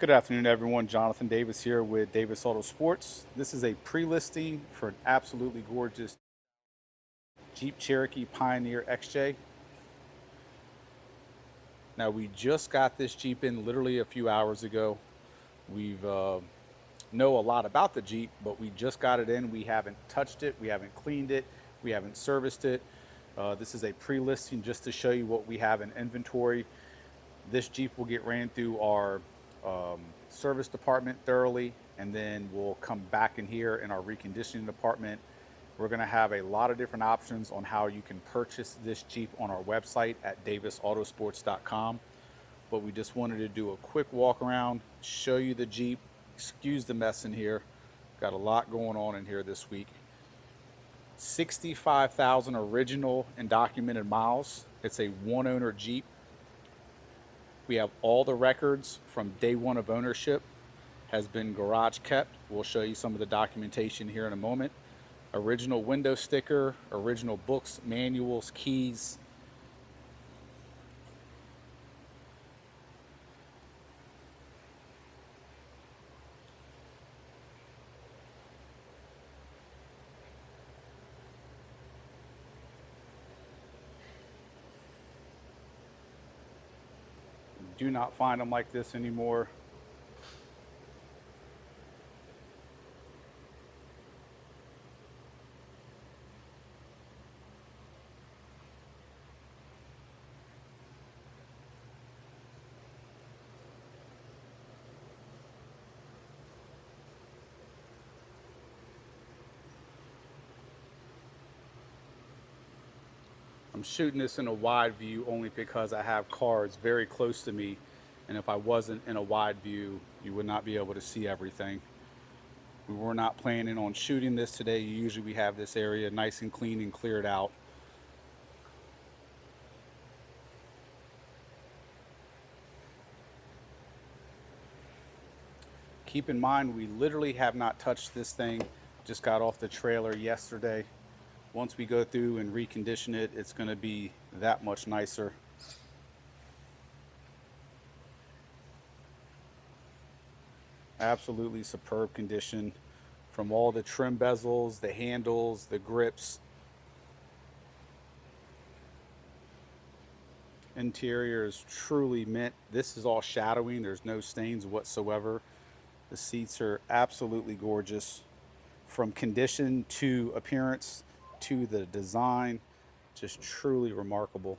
Good afternoon, everyone. Jonathan Davis here with Davis AutoSports. This is a pre-listing for an absolutely gorgeous Jeep Cherokee Pioneer XJ. Now, we just got this Jeep in literally a few hours ago. We've know a lot about the Jeep, but we just got it in. We haven't touched it. We haven't cleaned it. We haven't serviced it. This is a pre-listing just to show you what we have in inventory. This Jeep will get ran through our service department thoroughly, and then we'll come back in here in our reconditioning department. We're going to have a lot of different options on how you can purchase this Jeep on our website at davisautosports.com. But we just wanted to do a quick walk around, show you the Jeep. Excuse the mess in here. Got a lot going on in here this week. 65,000 original and documented miles. It's a one owner Jeep. We have all the records from day one of ownership, has been garage kept. We'll show you some of the documentation here in a moment. Original window sticker, original books, manuals, keys. Do not find them like this anymore. I'm shooting this in a wide view only because I have cars very close to me, and if I wasn't in a wide view, you would not be able to see everything. We were not planning on shooting this today. Usually we have this area nice and clean and cleared out. Keep in mind, we literally have not touched this thing. Just got off the trailer yesterday. Once we go through and recondition it, it's going to be that much nicer. Absolutely superb condition, from all the trim bezels, the handles, the grips. Interior is truly mint. This is all shadowing. There's no stains whatsoever. The seats are absolutely gorgeous, from condition to appearance to the design, just truly remarkable.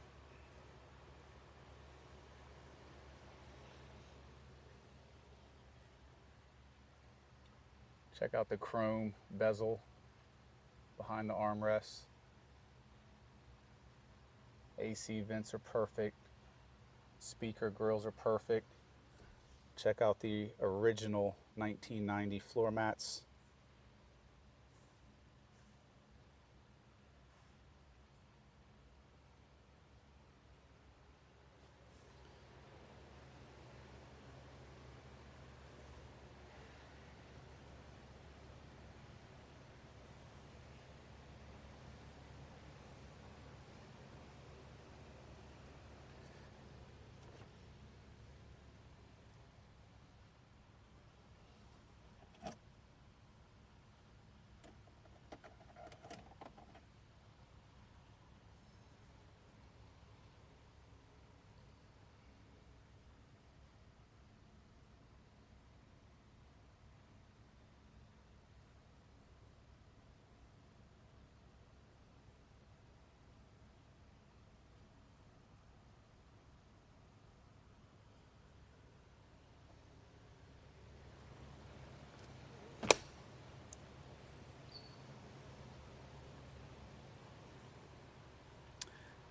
Check out the chrome bezel behind the armrests. AC vents are perfect. Speaker grills are perfect. Check out the original 1990 floor mats.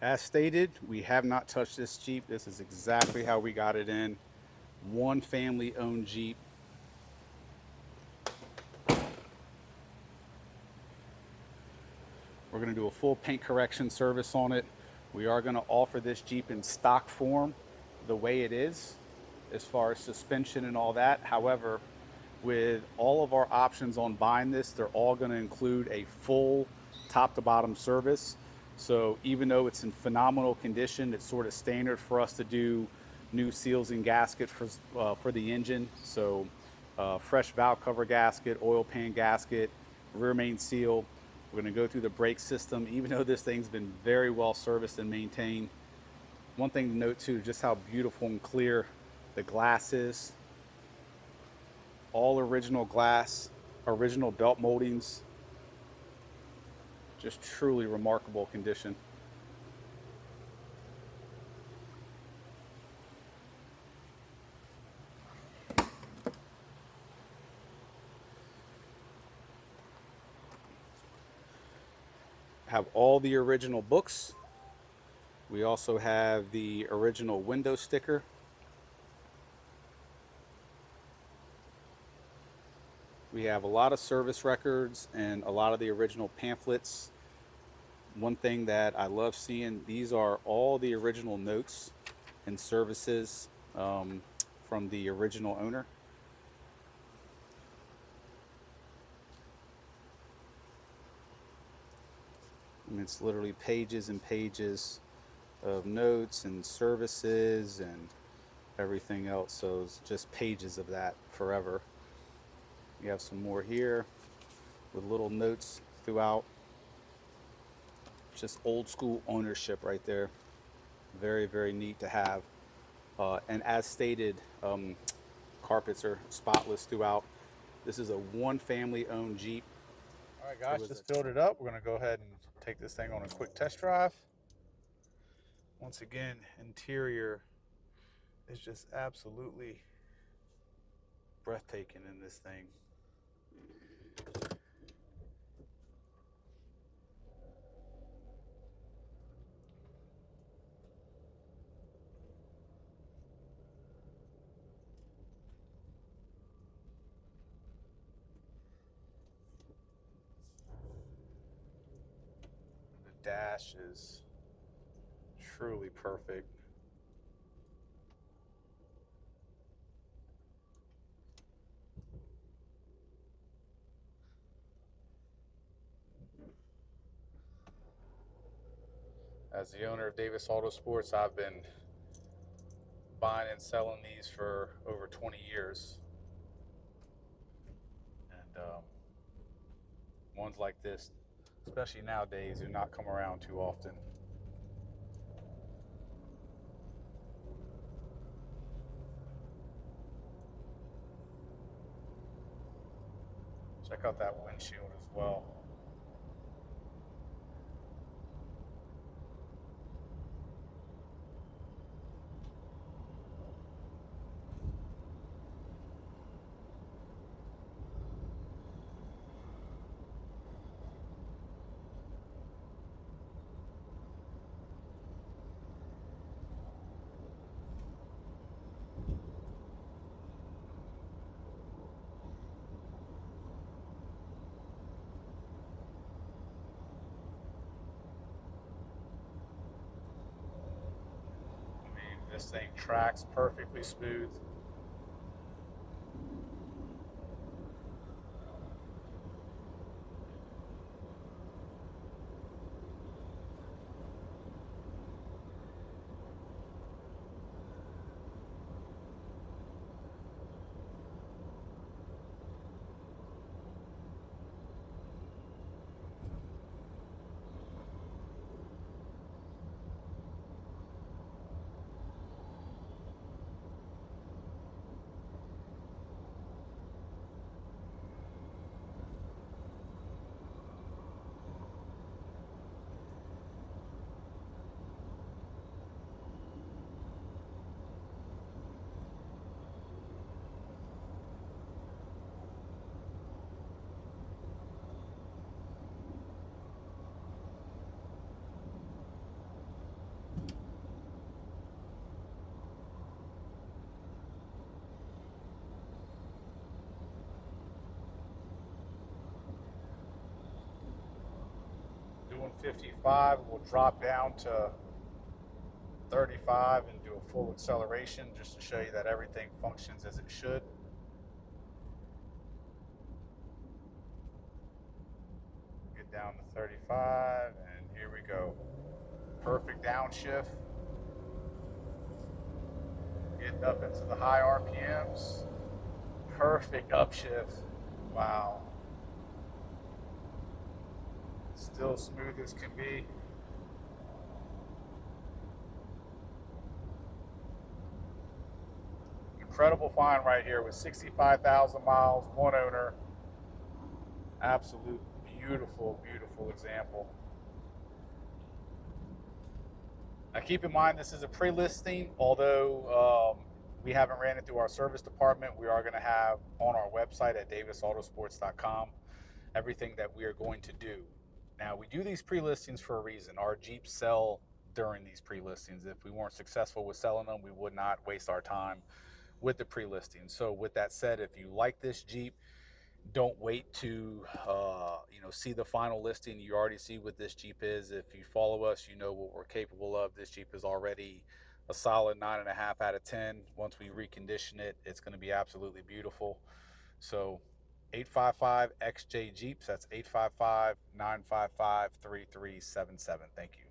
As stated, we have not touched this Jeep. This is exactly how we got it in. One family owned Jeep. We're going to do a full paint correction service on it. We are going to offer this Jeep in stock form the way it is, as far as suspension and all that. However, with all of our options on buying this, they're all going to include a full top to bottom service. So even though it's in phenomenal condition, it's sort of standard for us to do new seals and gasket for the engine. So fresh valve cover gasket, oil pan gasket, rear main seal. We're going to go through the brake system, even though this thing's been very well serviced and maintained. One thing to note too, just how beautiful and clear the glass is. All original glass, original belt moldings, just truly remarkable condition. Have all the original books. We also have the original window sticker. We have a lot of service records and a lot of the original pamphlets. One thing that I love seeing, these are all the original notes and services from the original owner. And it's literally pages and pages of notes and services and everything else. So it's just pages of that forever. We have some more here with little notes throughout. Just old school ownership right there. Very, very neat to have. And as stated, carpets are spotless throughout. This is a one family owned Jeep. All right, guys, just filled it up. We're going to go ahead and take this thing on a quick test drive. Once again, interior is just absolutely breathtaking in this thing. The dash is truly perfect. As the owner of Davis AutoSports, I've been buying and selling these for over 20 years. And ones like this, especially nowadays, do not come around too often. Check out that windshield as well. This thing tracks perfectly smooth. Doing 55, we'll drop down to 35 and do a full acceleration just to show you that everything functions as it should. Get down to 35 and here we go. Perfect downshift. Getting up into the high RPMs. Perfect upshift. Wow. Still smooth as can be. Incredible find right here with 65,000 miles, one owner. Absolute beautiful, beautiful example. Now keep in mind this is a pre-listing, although we haven't ran it through our service department. We are going to have on our website at davisautosports.com everything that we are going to do. Now we do these pre-listings for a reason. Our Jeeps sell during these pre-listings. If we weren't successful with selling them, we would not waste our time with the pre-listing. So with that said, if you like this Jeep, don't wait to see the final listing. You already see what this Jeep is. If you follow us, you know what we're capable of. This Jeep is already a solid 9.5 out of 10. Once we recondition it, it's going to be absolutely beautiful. So 855 XJ Jeeps. That's 855-955-3377. Thank you.